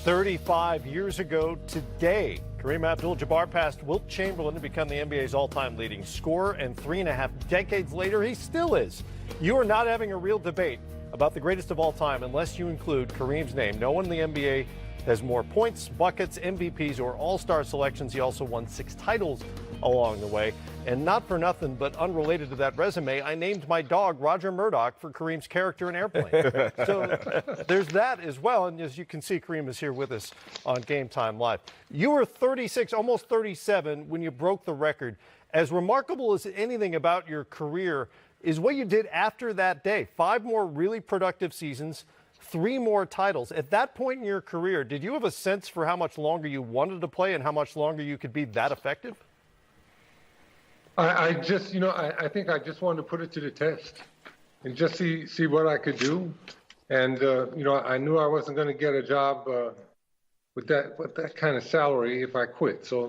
35 years ago today, Kareem Abdul-Jabbar passed Wilt Chamberlain to become the NBA's all-time leading scorer, and 3.5 decades later, he still is. You are not having a real debate about the greatest of all time unless you include Kareem's name. No one in the NBA has more points, buckets, MVPs, or all-star selections. He also won 6 titles along the way. And not for nothing, but unrelated to that resume, I named my dog Roger Murdoch for Kareem's character in Airplane. So there's that as well. And as you can see, Kareem is here with us on Game Time Live. You were 36, almost 37 when you broke the record. As remarkable as anything about your career is what you did after that day. 5 more really productive seasons, 3 more titles. At that point in your career, did you have a sense for how much longer you wanted to play and how much longer you could be that effective? I just, I think I just wanted to put it to the test and just see what I could do. And, I knew I wasn't going to get a job with that kind of salary if I quit. So,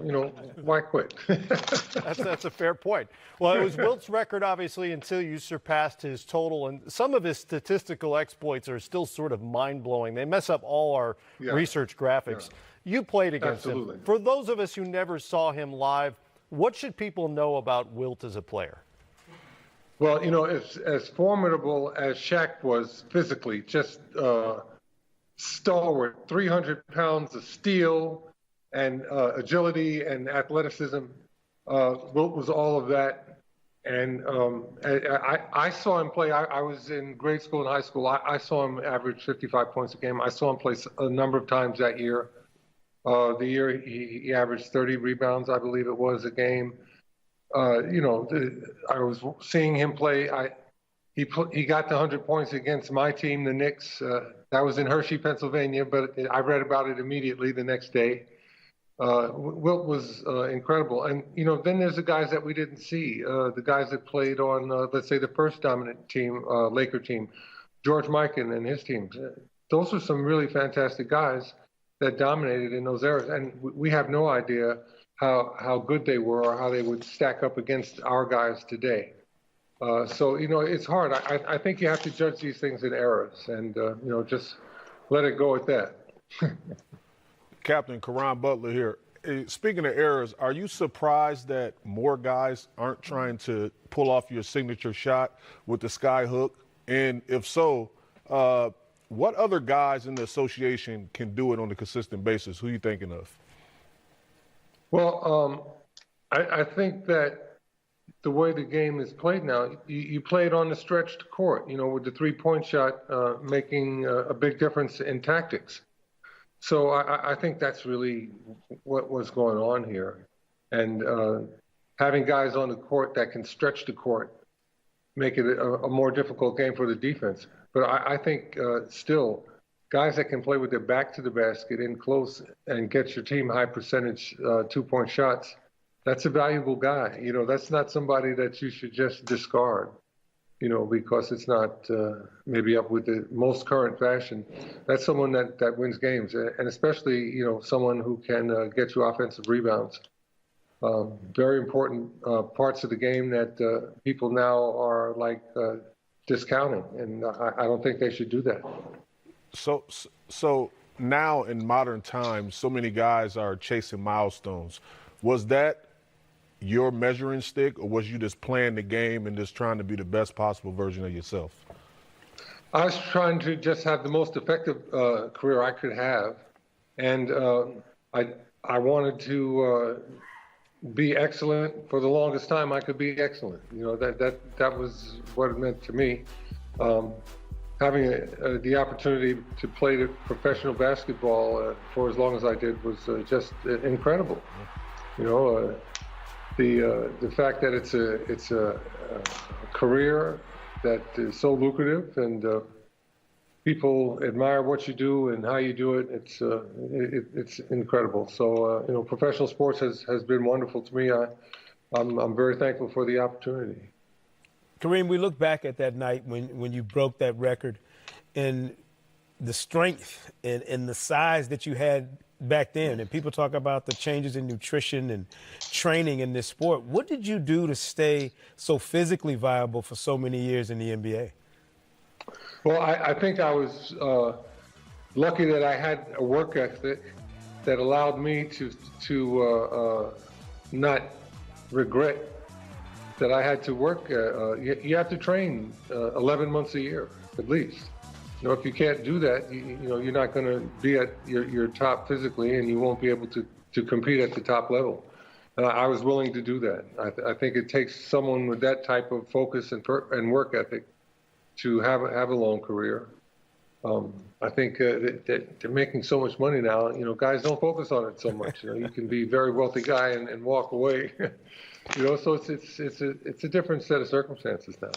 why quit? That's a fair point. Well, it was Wilt's record, obviously, until you surpassed his total. And some of his statistical exploits are still sort of mind-blowing. They mess up all our research graphics. Yeah. You played against him. For those of us who never saw him live, what should people know about Wilt as a player? Well, as formidable as Shaq was physically, just stalwart, 300 pounds of steel and agility and athleticism. Wilt was all of that. And I saw him play. I was in grade school and high school. I saw him average 55 points a game. I saw him play a number of times that year. The year he averaged 30 rebounds, I believe it was, a game. I was seeing him play. He got to 100 points against my team, the Knicks. That was in Hershey, Pennsylvania, but I read about it immediately the next day. Wilt was incredible. And, then there's the guys that we didn't see, the guys that played on, let's say, the first dominant team, Laker team, George Mikan and his teams. Those are some really fantastic guys that dominated in those eras. And we have no idea how good they were or how they would stack up against our guys today. So, it's hard. I think you have to judge these things in eras and, just let it go at that. Captain Kareem Butler here. Speaking of errors, are you surprised that more guys aren't trying to pull off your signature shot with the Skyhook? And if so, what other guys in the association can do it on a consistent basis? Who are you thinking of? Well, I think that the way the game is played now, you play it on the stretched court, with the three-point shot making a big difference in tactics. So I think that's really what was going on here. And having guys on the court that can stretch the court, make it a more difficult game for the defense. But I think still, guys that can play with their back to the basket in close and get your team high percentage 2-point shots, that's a valuable guy. That's not somebody that you should just discard, because it's not maybe up with the most current fashion. That's someone that wins games, and especially, someone who can get you offensive rebounds. Very important parts of the game that people now are like discounting, and I don't think they should do that. So now in modern times, so many guys are chasing milestones. Was that your measuring stick, or was you just playing the game and just trying to be the best possible version of yourself? I was trying to just have the most effective career I could have, and I wanted to be excellent for the longest time I could be excellent. That was what it meant to me. Having the opportunity to play the professional basketball for as long as I did was just incredible. The fact that it's a career that is so lucrative and people admire what you do and how you do it. It's incredible. So professional sports has been wonderful to me. I'm very thankful for the opportunity. Kareem, we look back at that night when you broke that record and the strength and the size that you had back then. And people talk about the changes in nutrition and training in this sport. What did you do to stay so physically viable for so many years in the NBA? Well, I think I was lucky that I had a work ethic that allowed me to not regret that I had to work. You have to train 11 months a year at least. You know, if you can't do that, you know, you're not going to be at your top physically, and you won't be able to compete at the top level. I was willing to do that. I think it takes someone with that type of focus and work ethic to have a long career. I think that they're making so much money now. You know, guys don't focus on it so much. You know, you can be a very wealthy guy and walk away. You know, so it's a different set of circumstances now.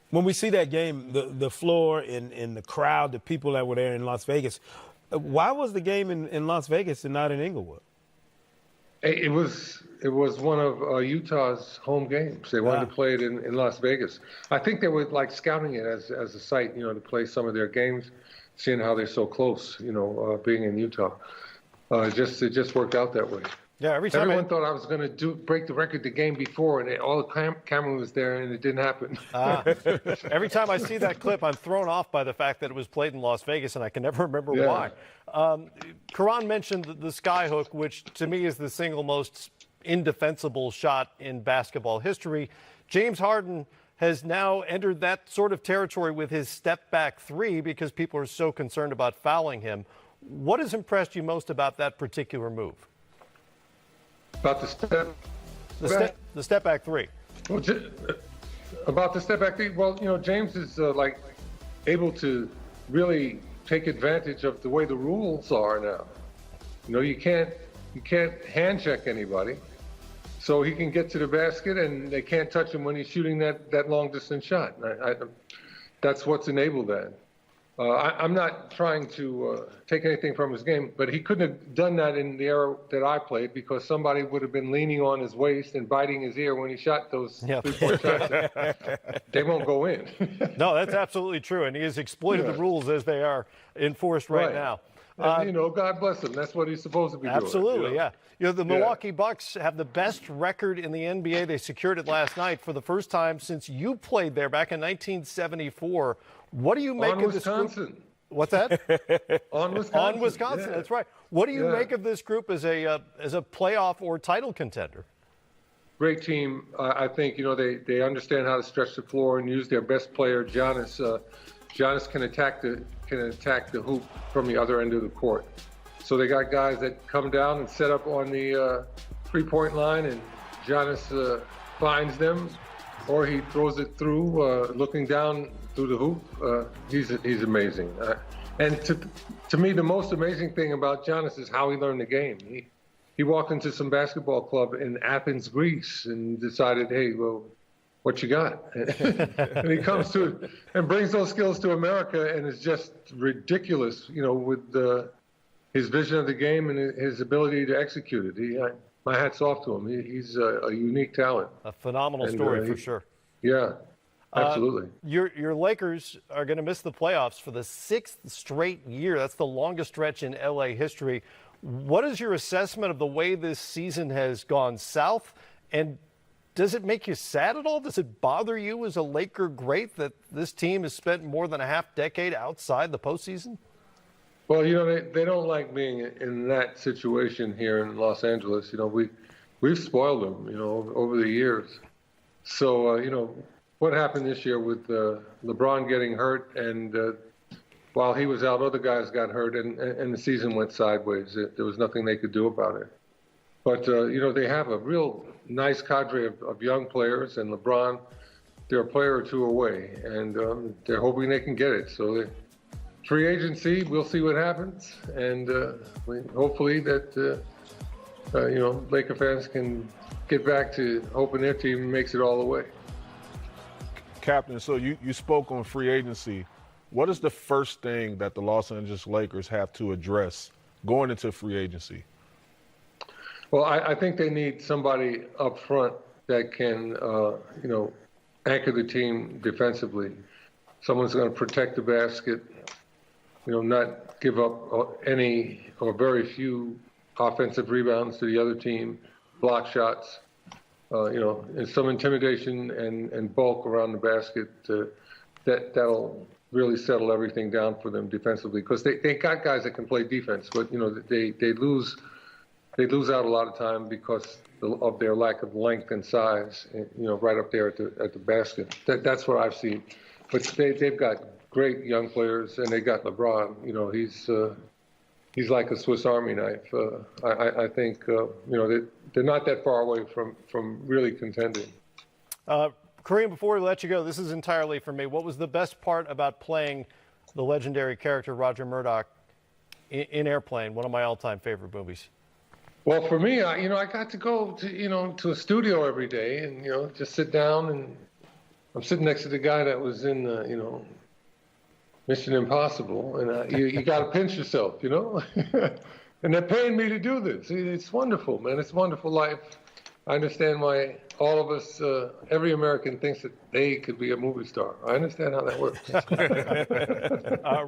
When we see that game, the floor and the crowd, the people that were there in Las Vegas, why was the game in Las Vegas and not in Inglewood? It was one of Utah's home games. They wanted to play it in Las Vegas. I think they were like scouting it as a site, you know, to play some of their games, seeing how they're so close, you know, being in Utah. It just worked out that way. Yeah, everyone thought I was going to break the record the game before, and all the camera was there, and it didn't happen. Every time I see that clip, I'm thrown off by the fact that it was played in Las Vegas, and I can never remember why. Kareem mentioned the Skyhook, which to me is the single most indefensible shot in basketball history. James Harden has now entered that sort of territory with his step-back three because people are so concerned about fouling him. What has impressed you most about that particular move? About the step back three. Well, about the step back three. Well, you know, James is like able to really take advantage of the way the rules are now. You know, you can't hand check anybody, so he can get to the basket and they can't touch him when he's shooting that long distance shot. That's what's enabled that. I'm not trying to take anything from his game, but he couldn't have done that in the era that I played because somebody would have been leaning on his waist and biting his ear when he shot those three-point shots. They won't go in. No, that's absolutely true, and he has exploited the rules as they are enforced right now. And, you know, God bless him. That's what he's supposed to be doing. Absolutely, yeah. You know, the Milwaukee Bucks have the best record in the NBA. They secured it last night for the first time since you played there back in 1974. What do you make of this group? What's that? On Wisconsin. On Wisconsin, that's right. What do you make of this group as a playoff or title contender? Great team. I think, you know, they understand how to stretch the floor and use their best player, Giannis. Giannis can attack the hoop from the other end of the court. So they got guys that come down and set up on the three-point line, and Giannis finds them, or he throws it through, looking down through the hoop. He's amazing. And to me, the most amazing thing about Giannis is how he learned the game. He walked into some basketball club in Athens, Greece, and decided, hey, well, what you got? And he comes to and brings those skills to America, and it's just ridiculous, you know, with his vision of the game and his ability to execute it. My hat's off to him. He's a unique talent. A phenomenal story for sure. Yeah, absolutely. Your Lakers are going to miss the playoffs for the 6th straight year. That's the longest stretch in LA history. What is your assessment of the way this season has gone south? And does it make you sad at all? Does it bother you as a Laker great that this team has spent more than a half decade outside the postseason? Well, you know, they don't like being in that situation here in Los Angeles. You know, we've spoiled them, you know, over the years. So, you know, what happened this year with LeBron getting hurt, and while he was out, other guys got hurt, and the season went sideways. There was nothing they could do about it. But, you know, they have a real nice cadre of young players, and LeBron, they're a player or two away, and they're hoping they can get it. So free agency, we'll see what happens, and hopefully that, you know, Laker fans can get back to hoping their team makes it all the way. Captain, so you spoke on free agency. What is the first thing that the Los Angeles Lakers have to address going into free agency? Well, I think they need somebody up front that can, you know, anchor the team defensively. Someone's going to protect the basket, you know, not give up any or very few offensive rebounds to the other team, block shots, you know, and some intimidation and bulk around the basket. That'll really settle everything down for them defensively, because they got guys that can play defense, but they lose out a lot of time because of their lack of length and size, right up there at the basket. That's what I've seen. But they've got great young players, and they got LeBron. He's like a Swiss Army knife. I think they're not that far away from really contending. Kareem, before we let you go, this is entirely for me. What was the best part about playing the legendary character Roger Murdoch in Airplane, one of my all-time favorite movies? Well, for me, I got to go to a studio every day and just sit down, and I'm sitting next to the guy that was in Mission Impossible, and you got to pinch yourself, and they're paying me to do this. It's wonderful, man. It's a wonderful life. I understand why all of us, every American thinks that they could be a movie star. I understand how that works.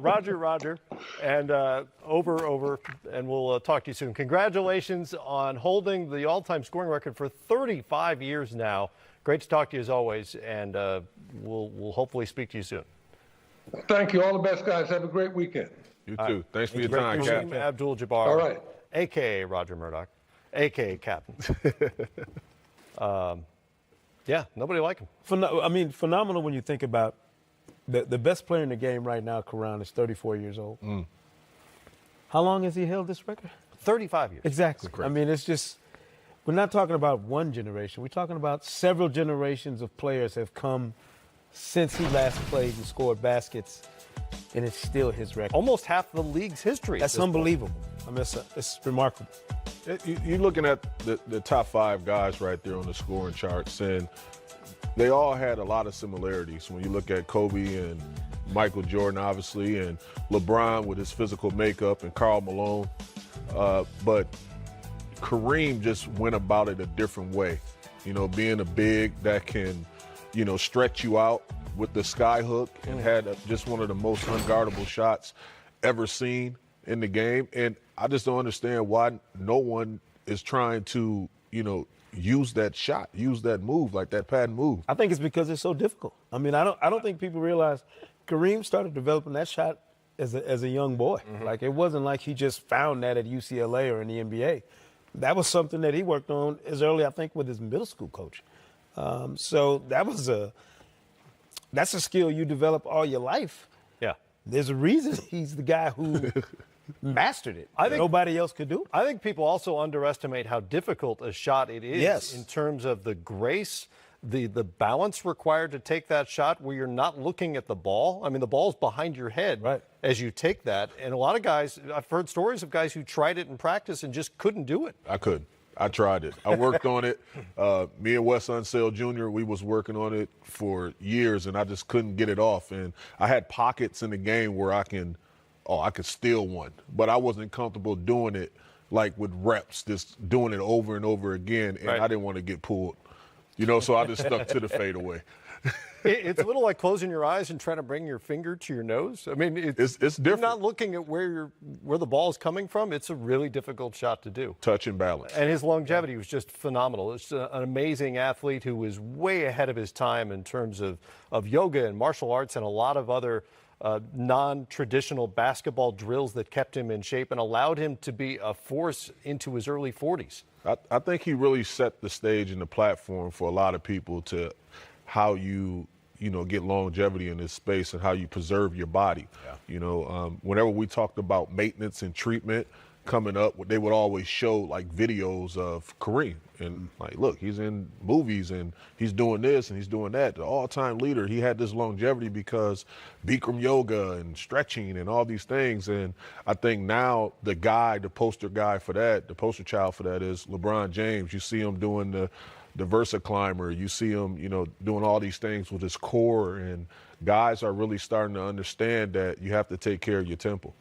Roger, and over, and we'll talk to you soon. Congratulations on holding the all-time scoring record for 35 years now. Great to talk to you as always, and we'll hopefully speak to you soon. Thank you. All the best, guys. Have a great weekend. You too. Thanks for your time, Captain. Abdul Jabbar. All right. A.K.A. Roger Murdoch, a.k.a. Captain. Yeah, nobody like him. Phenomenal when you think about the best player in the game right now, Kareem, is 34 years old. How long has he held this record? 35 years. Exactly. It's just, we're not talking about one generation. We're talking about several generations of players have come since he last played and scored baskets, and it's still his record. Almost half the league's history. That's unbelievable. It's remarkable. You're looking at the top 5 guys right there on the scoring charts, and they all had a lot of similarities. When you look at Kobe and Michael Jordan, obviously, and LeBron with his physical makeup, and Karl Malone. But Kareem just went about it a different way. Being a big that can, stretch you out with the Skyhook, and had just one of the most unguardable shots ever seen in the game. And I just don't understand why no one is trying to, use that shot, use that move, like that patent move. I think it's because it's so difficult. I don't think people realize Kareem started developing that shot as a young boy. Like, it wasn't like he just found that at UCLA or in the NBA. That was something that he worked on as early, I think, with his middle school coach. So that's a skill you develop all your life. Yeah. There's a reason he's the guy who mastered it. I think nobody else could do it. I think people also underestimate how difficult a shot it is in terms of the grace, the balance required to take that shot where you're not looking at the ball. The ball's behind your head as you take that. And a lot of guys, I've heard stories of guys who tried it in practice and just couldn't do it. I couldn't. I tried it. I worked on it. Me and Wes Unseld Jr., we was working on it for years, and I just couldn't get it off. And I had pockets in the game where I could steal one, but I wasn't comfortable doing it like with reps, just doing it over and over again, and I didn't want to get pulled. So I just stuck to the fadeaway. It's a little like closing your eyes and trying to bring your finger to your nose. It's different. You're not looking at where the ball is coming from. It's a really difficult shot to do. Touch and balance. And his longevity was just phenomenal. It's an amazing athlete who was way ahead of his time in terms of yoga and martial arts and a lot of other non-traditional basketball drills that kept him in shape and allowed him to be a force into his early 40s. I think he really set the stage and the platform for a lot of people to how you get longevity in this space and how you preserve your body. Whenever we talked about maintenance and treatment coming up, they would always show like videos of Kareem and like, look, he's in movies and he's doing this and he's doing that. The all-time leader, he had this longevity because Bikram yoga and stretching and all these things. And I think now the poster child for that is LeBron James. You see him doing the Versa climber. You see him, doing all these things with his core, and guys are really starting to understand that you have to take care of your temple.